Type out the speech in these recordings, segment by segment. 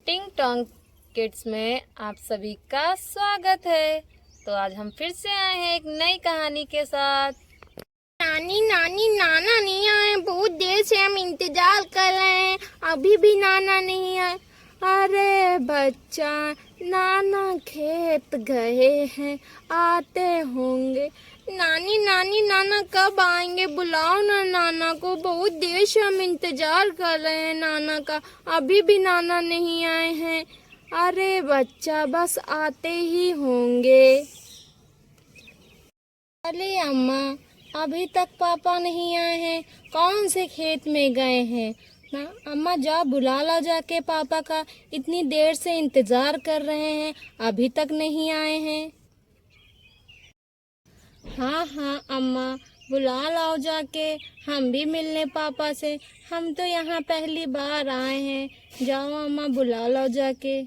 टिंग टोंग किड्स में आप सभी का स्वागत है। तो आज हम फिर से आए हैं एक नई कहानी के साथ। नानी नानी नाना नहीं आए, बहुत देर से हम इंतजार कर रहे हैं, अभी भी नाना नहीं आए। अरे बच्चा, नाना खेत गए हैं, आते होंगे। नानी नानी नाना कब आएंगे, बुलाओ ना नाना को, बहुत देर से हम इंतजार कर रहे हैं नाना का, अभी भी नाना नहीं आए हैं। अरे बच्चा, बस आते ही होंगे। अरे अम्मा, अभी तक पापा नहीं आए हैं, कौन से खेत में गए हैं ना। अम्मा जा बुला ला जाके पापा का, इतनी देर से इंतजार कर रहे हैं, अभी तक नहीं आए हैं। हाँ हाँ अम्मा, बुला लाओ जाके, हम भी मिलने पापा से, हम तो यहाँ पहली बार आए हैं। जाओ अम्मा, बुला लाओ जाके।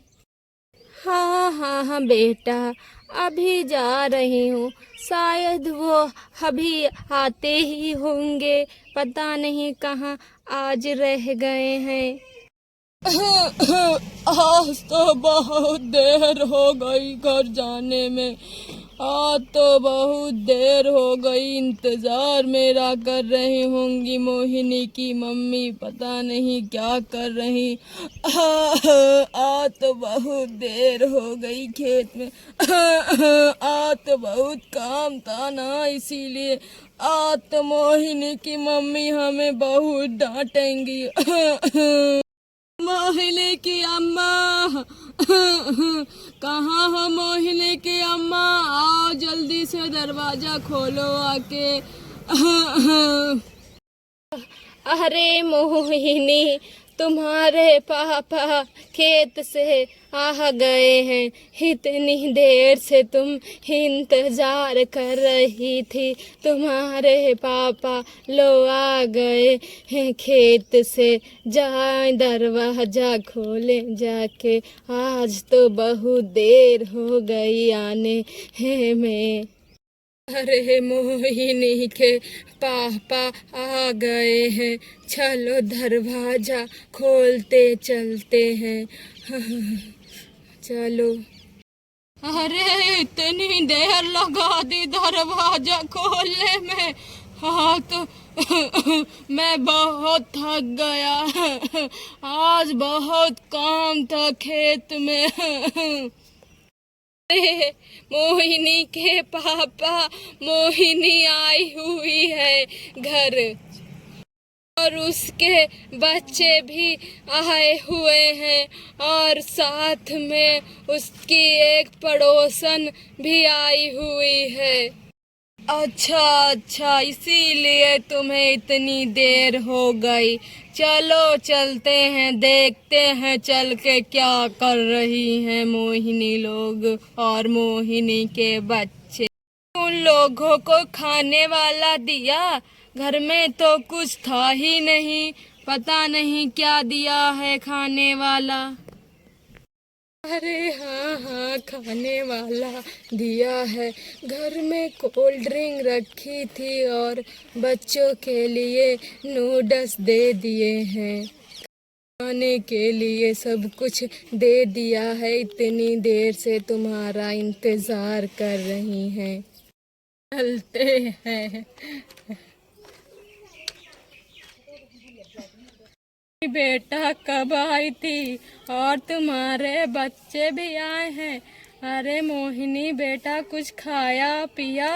हाँ हाँ हाँ बेटा, अभी जा रही हूँ, शायद वो अभी आते ही होंगे, पता नहीं कहाँ आज रह गए हैं। आज तो बहुत देर हो गई घर जाने में, आज तो बहुत देर हो गई, इंतजार मेरा कर रही होंगी मोहिनी की मम्मी, पता नहीं क्या कर रही। आज तो बहुत देर हो गई खेत में, आज तो बहुत काम था ना, इसीलिए आज तो मोहिनी की मम्मी हमें बहुत डांटेंगी। मोहिनी की अम्मा, कहाँ हो मोहिनी की अम्मा, आओ जल्दी से दरवाजा खोलो आके। अरे मोहिनी, तुम्हारे पापा खेत से आ गए हैं, इतनी देर से तुम इंतजार कर रही थी, तुम्हारे पापा लो आ गए हैं खेत से, जाए दरवाजा खोले जाके, आज तो बहुत देर हो गई आने में। अरे मोहिनी के पापा आ गए हैं, चलो दरवाजा खोलते चलते हैं। चलो। अरे इतनी देर लगा दी दरवाजा खोलने में, हाँ तो मैं बहुत थक गया, आज बहुत काम था खेत में। मोहिनी के पापा, मोहिनी आई हुई है घर, और उसके बच्चे भी आए हुए हैं, और साथ में उसकी एक पड़ोसन भी आई हुई है। अच्छा अच्छा, इसीलिए तुम्हें इतनी देर हो गई। चलो चलते हैं, देखते हैं चल के क्या कर रही हैं मोहिनी लोग और मोहिनी के बच्चे। उन लोगों को खाने वाला दिया, घर में तो कुछ था ही नहीं, पता नहीं क्या दिया है खाने वाला। अरे हाँ हाँ, खाने वाला दिया है, घर में कोल्ड ड्रिंक रखी थी और बच्चों के लिए नूडल्स दे दिए हैं, खाने के लिए सब कुछ दे दिया है, इतनी देर से तुम्हारा इंतजार कर रही हैं। चलते हैं। बेटा कब आई थी, और तुम्हारे बच्चे भी आए हैं। अरे मोहिनी बेटा, कुछ खाया पिया,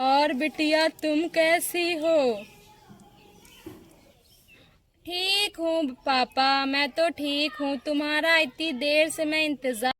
और बिटिया तुम कैसी हो। ठीक हूँ पापा, मैं तो ठीक हूँ, तुम्हारा इतनी देर से मैं इंतजार।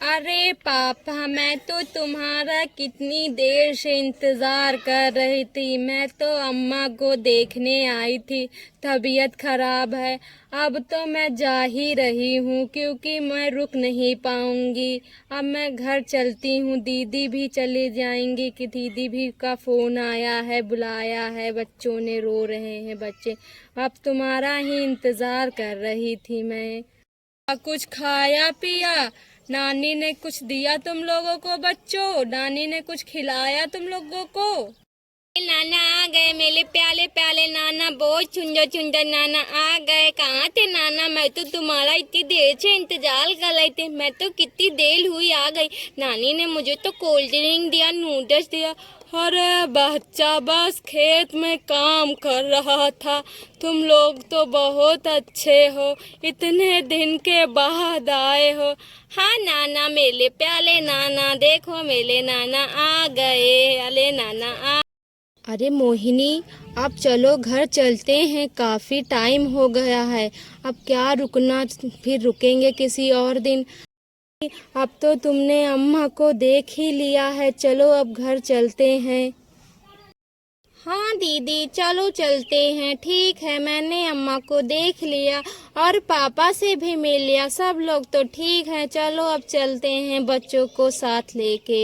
अरे पापा, मैं तो तुम्हारा कितनी देर से इंतज़ार कर रही थी, मैं तो अम्मा को देखने आई थी, तबीयत खराब है, अब तो मैं जा ही रही हूँ क्योंकि मैं रुक नहीं पाऊँगी, अब मैं घर चलती हूँ, दीदी भी चली जाएंगी कि दीदी भी का फ़ोन आया है, बुलाया है, बच्चों ने रो रहे हैं बच्चे, अब तुम्हारा ही इंतज़ार कर रही थी मैं। कुछ खाया पिया, नानी ने कुछ दिया तुम लोगों को बच्चों, नानी ने कुछ खिलाया तुम लोगों को। नाना आ गए, मेरे प्याले प्याले नाना, बहुत सुंदर सुंदर नाना आ गए। कहाँ थे नाना? मैं तो तुम्हारा इतनी देर से इंतजार कर रही थी। मैं तो कितनी देर हुई आ गई। नानी ने मुझे तो कोल्ड ड्रिंक दिया, नूडल्स दिया। अरे बच्चा बस खेत में काम कर रहा था। तुम लोग तो बहुत अच्छे हो, इतने दिन के बाद आए हो। हाँ नाना, मेरे प्याले नाना, देखो मेरे नाना आ गए। अरे नाना आ। अरे मोहिनी, अब चलो घर चलते हैं, काफ़ी टाइम हो गया है। अब क्या रुकना, फिर रुकेंगे किसी और दिन। अब तो तुमने अम्मा को देख ही लिया है, चलो अब घर चलते हैं। हाँ दीदी, चलो चलते हैं। ठीक है, मैंने अम्मा को देख लिया और पापा से भी मिल लिया, सब लोग तो ठीक हैं। चलो अब चलते हैं बच्चों को साथ लेके।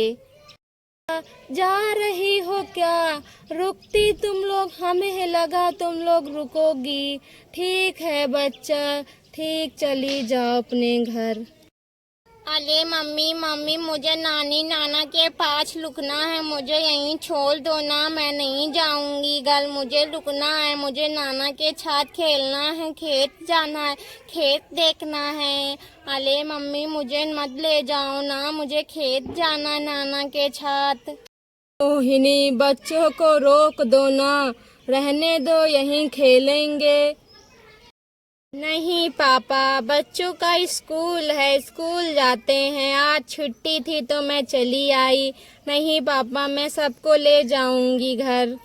जा रही हो क्या? रुकती तुम लोग, हमें लगा तुम लोग रुकोगी। ठीक है बच्चा, ठीक, चली जाओ अपने घर। अरे मम्मी मम्मी, मुझे नानी नाना के पास रुकना है, मुझे यहीं छोड़ दो ना, मैं नहीं जाऊंगी घर, मुझे रुकना है, मुझे नाना के साथ खेलना है, खेत जाना है, खेत देखना है। अरे मम्मी मुझे मत ले जाओ ना, मुझे खेत जाना है नाना के साथ। मोहिनी, बच्चों को रोक दो ना, रहने दो, यहीं खेलेंगे। नहीं पापा, बच्चों का स्कूल है, स्कूल जाते हैं, आज छुट्टी थी तो मैं चली आई। नहीं पापा, मैं सबको ले जाऊंगी घर।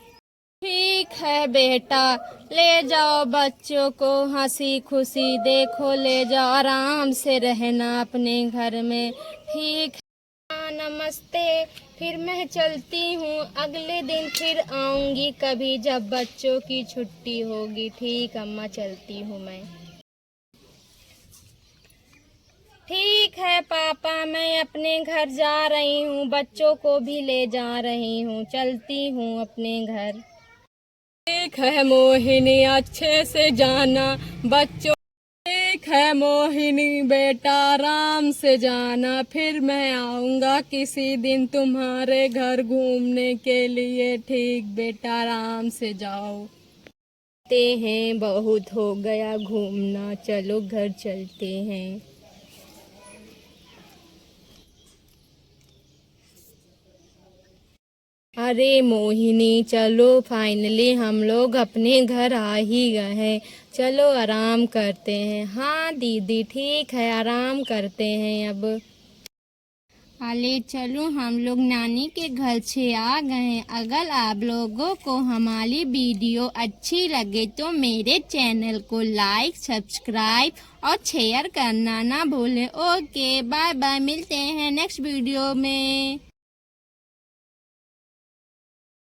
ठीक है बेटा, ले जाओ बच्चों को, हंसी खुशी देखो, ले जाओ, आराम से रहना अपने घर में। ठीक है, हाँ, नमस्ते। फिर मैं चलती हूँ, अगले दिन फिर आऊंगी कभी जब बच्चों की छुट्टी होगी। ठीक अम्मा, चलती हूँ मैं। ठीक है पापा, मैं अपने घर जा रही हूँ, बच्चों को भी ले जा रही हूँ, चलती हूँ अपने घर। ठीक है मोहिनी, अच्छे से जाना बच्चों। ठीक है मोहिनी बेटा, आराम से जाना, फिर मैं आऊँगा किसी दिन तुम्हारे घर घूमने के लिए। ठीक बेटा, आराम से जाओ। ते हैं, बहुत हो गया घूमना, चलो घर चलते हैं। अरे मोहिनी, चलो फाइनली हम लोग अपने घर आ ही गए हैं, चलो आराम करते हैं। हाँ दीदी, ठीक है, आराम करते हैं अब। अरे चलो, हम लोग नानी के घर से आ गए हैं। अगर आप लोगों को हमारी वीडियो अच्छी लगे तो मेरे चैनल को लाइक, सब्सक्राइब और शेयर करना ना भूलें। ओके, बाय बाय, मिलते हैं नेक्स्ट वीडियो में।